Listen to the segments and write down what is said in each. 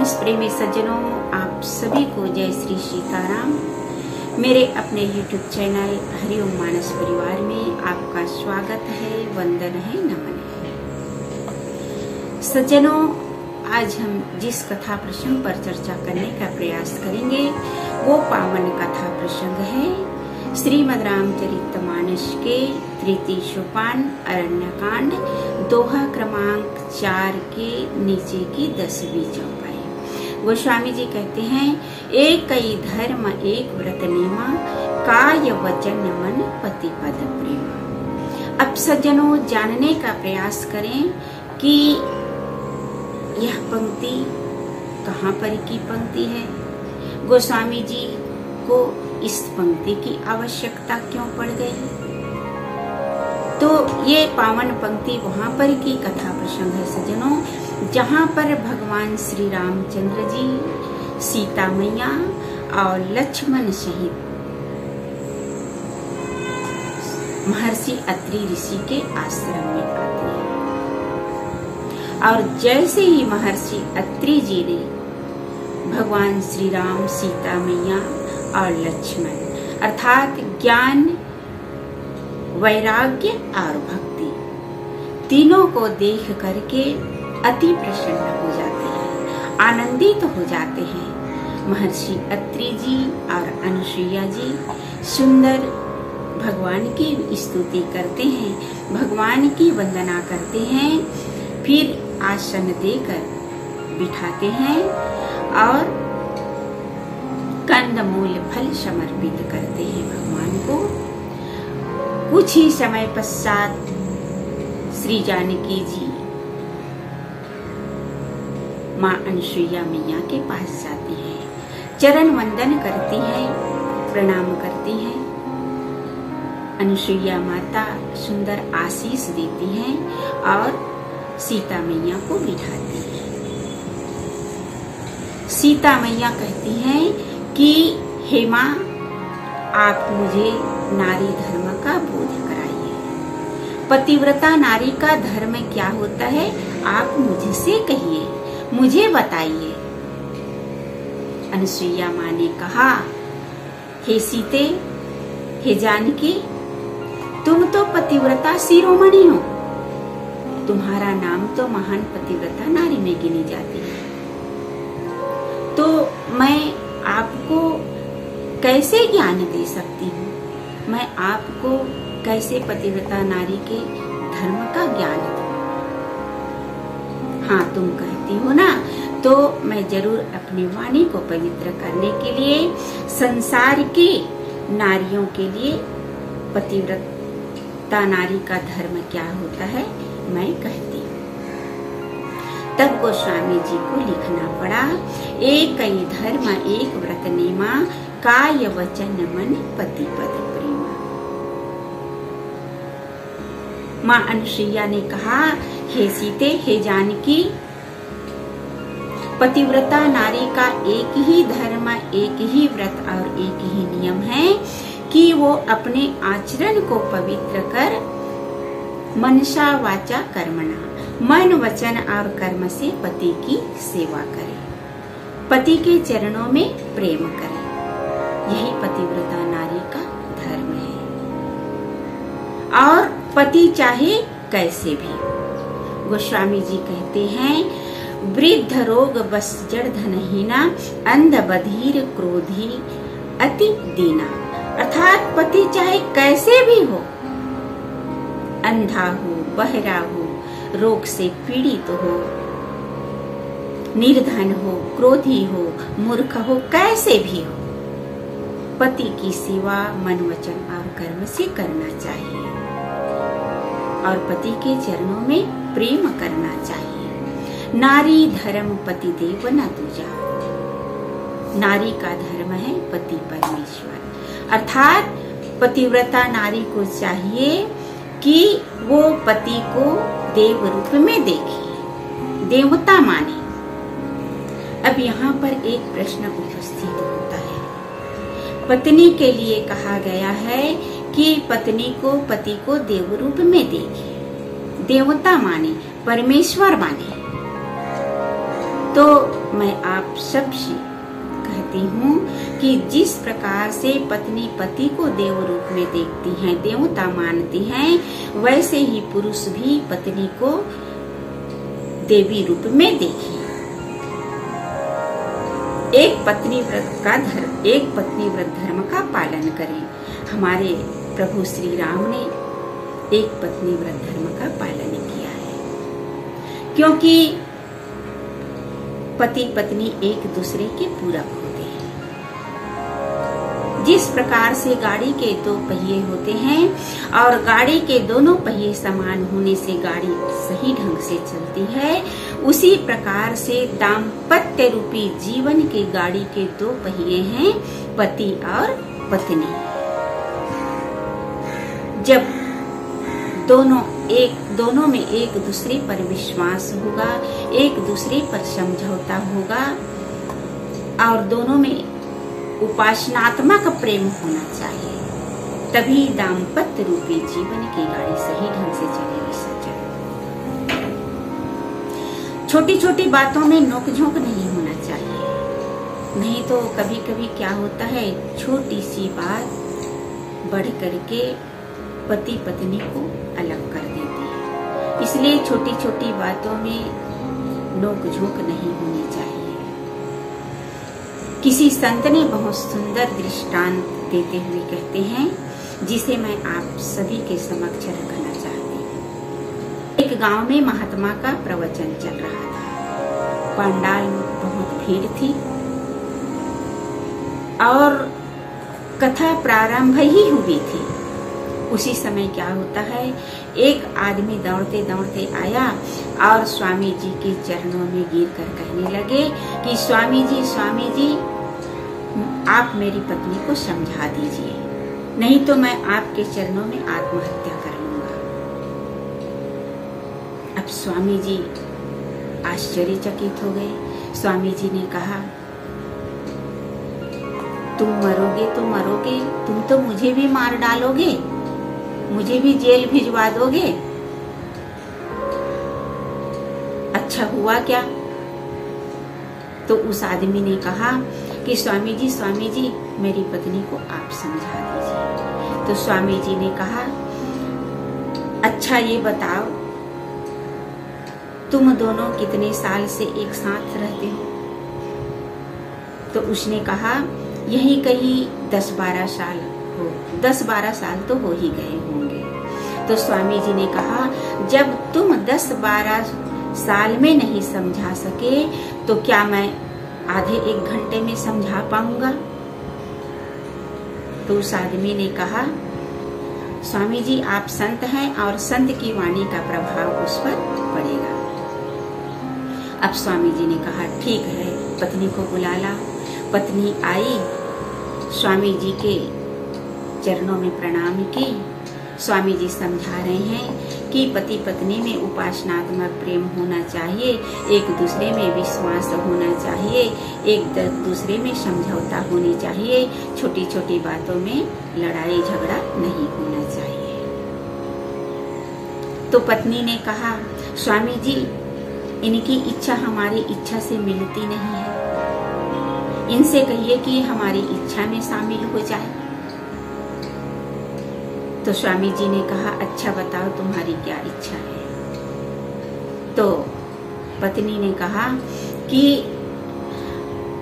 मानस प्रेमी सज्जनों, आप सभी को जय श्री सीताराम। मेरे अपने YouTube चैनल हरिओम मानस परिवार में आपका स्वागत है, वंदन है, नमन है। सज्जनों, आज हम जिस कथा प्रसंग पर चर्चा करने का प्रयास करेंगे वो पावन कथा प्रसंग है श्रीमद् रामचरितमानस के तृतीय सोपान अरण्यकांड दोहा क्रमांक 4 के नीचे की 10वीं चौपाई। गोस्वामी जी कहते हैं, एक कई धर्म एक व्रत नेमा, काय वचन मन पति पद प्रेम। अब सज्जनों, जानने का प्रयास करें कि यह पंक्ति कहाँ पर की पंक्ति है। गोस्वामी जी को इस पंक्ति की आवश्यकता क्यों पड़ गई? तो ये पावन पंक्ति वहां पर की कथा प्रसंग है सज्जनों, जहां पर भगवान श्री रामचंद्र जी, सीता मैया और लक्ष्मण सहित महर्षि अत्रि ऋषि के आश्रम में आते हैं। और जैसे ही महर्षि अत्रि जी ने भगवान श्री राम, सीता मैया और लक्ष्मण अर्थात ज्ञान, वैराग्य और भक्ति तीनों को देख करके अति प्रसन्न हो जाते हैं, आनंदित हो जाते हैं। महर्षि अत्रि जी और अनुसुईया जी सुंदर भगवान की स्तुति करते हैं, भगवान की वंदना करते हैं, फिर आसन देकर बिठाते हैं और कंदमूल फल समर्पित करते हैं भगवान को। कुछ ही समय पश्चात श्री जानकी जी माँ अनुसुईया मैया के पास जाती है, चरण वंदन करती है, प्रणाम करती है। अनुसुईया माता सुंदर आशीष देती है और सीता मैया को बिठाती है। सीता मैया कहती है कि हे माँ, आप मुझे नारी धर्म का बोध कराइए। पतिव्रता नारी का धर्म क्या होता है, आप मुझसे कहिए, मुझे बताइए। अनुसुईया माँ ने कहा, हे सीते, हे जानकी, तुम तो पतिव्रता शिरोमणि हो, तुम्हारा नाम तो महान पतिव्रता नारी में गिनी जाती है। तो मैं आपको कैसे ज्ञान दे सकती हूँ? मैं आपको कैसे पतिव्रता नारी के धर्म का ज्ञान दूँ? हाँ, तुम कहती हो ना, तो मैं जरूर अपनी वाणी को पवित्र करने के लिए संसार की नारियों के लिए पतिव्रता नारी का धर्म क्या होता है मैं कहती हूँ। तब गोस्वामी जी को लिखना पड़ा, एक कई धर्म एक व्रत नेमा, काय वचन मन पति पद प्रेम। माँ अनुसुईया ने कहा, हे सीते, हे जानकी, पतिव्रता नारी का एक ही धर्म, एक ही व्रत और एक ही नियम है कि वो अपने आचरण को पवित्र कर मनसा वाचा कर्मणा, मन वचन और कर्म से पति की सेवा करे, पति के चरणों में प्रेम करे। यही पतिव्रता नारी का धर्म है। और पति चाहे कैसे भी। गोस्वामी जी कहते हैं, वृद्ध रोग बस जड़ धनहीना, अंध बधिर क्रोधी अति दीना। अर्थात पति चाहे कैसे भी हो, अंधा हो, बहरा हो, रोग से पीड़ित हो, निर्धन हो, क्रोधी हो, मूर्ख हो, कैसे भी हो, पति की सेवा मन वचन और कर्म से करना चाहिए और पति के चरणों में प्रेम करना चाहिए। नारी धर्म पति देव न दूजा। नारी का धर्म है पति परमेश्वर। अर्थात पतिव्रता नारी को चाहिए कि वो पति को देव रूप में देखे, देवता माने। अब यहाँ पर एक प्रश्न उपस्थित होता है। पत्नी के लिए कहा गया है कि पत्नी को पति को देव रूप में देखे, देवता माने, परमेश्वर माने। तो मैं आप सबसे कहती हूँ कि जिस प्रकार से पत्नी पति को देव रूप में देखती हैं, देवता मानती हैं, वैसे ही पुरुष भी पत्नी को देवी रूप में देखें। एक पत्नी व्रत धर्म का पालन करें। हमारे प्रभु श्री राम ने एक पत्नी व्रत धर्म का पालन किया है, क्योंकि पति पत्नी एक दूसरे के पूरक होते हैं। जिस प्रकार से गाड़ी के दो पहिए होते हैं और गाड़ी के दोनों पहिए समान होने से गाड़ी सही ढंग से चलती है, उसी प्रकार से दाम्पत्य रूपी जीवन की गाड़ी के दो पहिए हैं, पति और पत्नी। जब दोनों में एक दूसरे पर विश्वास होगा, एक दूसरे पर समझौता होगा और दोनों में उपासनात्मक प्रेम होना चाहिए, तभी दाम्पत्य रूपी जीवन की गाड़ी सही ढंग से चलेगी। सच्चा छोटी छोटी बातों में नोकझोंक नहीं होना चाहिए, नहीं तो कभी कभी क्या होता है, छोटी सी बात बढ़ करके पति पत्नी को अलग कर देती है। इसलिए छोटी छोटी बातों में नोक-झोंक नहीं होनी चाहिए। किसी संत ने बहुत सुंदर दृष्टांत देते हुए कहते हैं, जिसे मैं आप सभी के समक्ष रखना चाहती हूँ। एक गांव में महात्मा का प्रवचन चल रहा था। पंडाल में बहुत भीड़ थी और कथा प्रारंभ ही हुई थी। उसी समय क्या होता है, एक आदमी दौड़ते दौड़ते आया और स्वामी जी के चरणों में गिरकर कहने लगे कि स्वामी जी आप मेरी पत्नी को समझा दीजिए, नहीं तो मैं आपके चरणों में आत्महत्या कर लूंगा। अब स्वामी जी आश्चर्यचकित हो गए। स्वामी जी ने कहा, तुम मरोगे तो मरोगे, तुम तो मुझे भी मार डालोगे, मुझे भी जेल भिजवा दोगे। अच्छा हुआ क्या? तो उस आदमी ने कहा कि स्वामी जी मेरी पत्नी को आप समझा दीजिए। तो स्वामी जी ने कहा, अच्छा ये बताओ, तुम दोनों कितने साल से एक साथ रहते हो? तो उसने कहा, यही कहीं 10-12 साल हो, 10-12 साल तो हो ही गए होंगे। तो स्वामी जी ने कहा, जब तुम 10-12 साल में नहीं समझा सके तो क्या मैं आधे 1 घंटे में समझा पाऊंगा? तो उस आदमी ने कहा, स्वामी जी आप संत हैं और संत की वाणी का प्रभाव उस पर पड़ेगा। अब स्वामी जी ने कहा, ठीक है, पत्नी को बुला ला। पत्नी आई, स्वामी जी के चरणों में प्रणाम की। स्वामी जी समझा रहे हैं कि पति पत्नी में उपासनात्मक प्रेम होना चाहिए, एक दूसरे में विश्वास होना चाहिए, एक दूसरे में समझौता होनी चाहिए, छोटी छोटी बातों में लड़ाई झगड़ा नहीं होना चाहिए। तो पत्नी ने कहा, स्वामी जी इनकी इच्छा हमारी इच्छा से मिलती नहीं है, इनसे कहिए कि हमारी इच्छा में शामिल हो जाए। तो स्वामी जी ने कहा, अच्छा बताओ तुम्हारी क्या इच्छा है? तो पत्नी ने कहा कि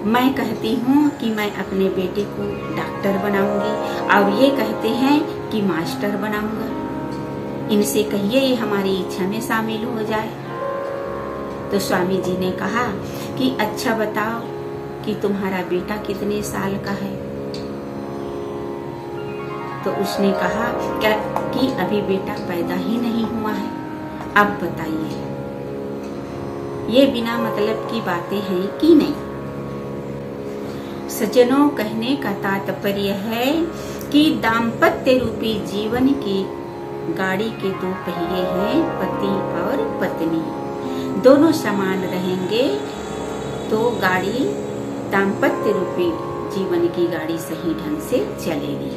मैं कहती हूँ कि मैं अपने बेटे को डॉक्टर बनाऊंगी और ये कहते हैं कि मास्टर बनाऊंगा, इनसे कहिए ये हमारी इच्छा में शामिल हो जाए। तो स्वामी जी ने कहा कि अच्छा बताओ कि तुम्हारा बेटा कितने साल का है? तो उसने कहा कि अभी बेटा पैदा ही नहीं हुआ है। अब बताइए, ये बिना मतलब की बातें हैं कि नहीं? सज्जनों, कहने का तात्पर्य है कि दाम्पत्य रूपी जीवन की गाड़ी के 2 पहिए हैं, पति और पत्नी। दोनों समान रहेंगे तो गाड़ी दाम्पत्य रूपी जीवन की गाड़ी सही ढंग से चलेगी।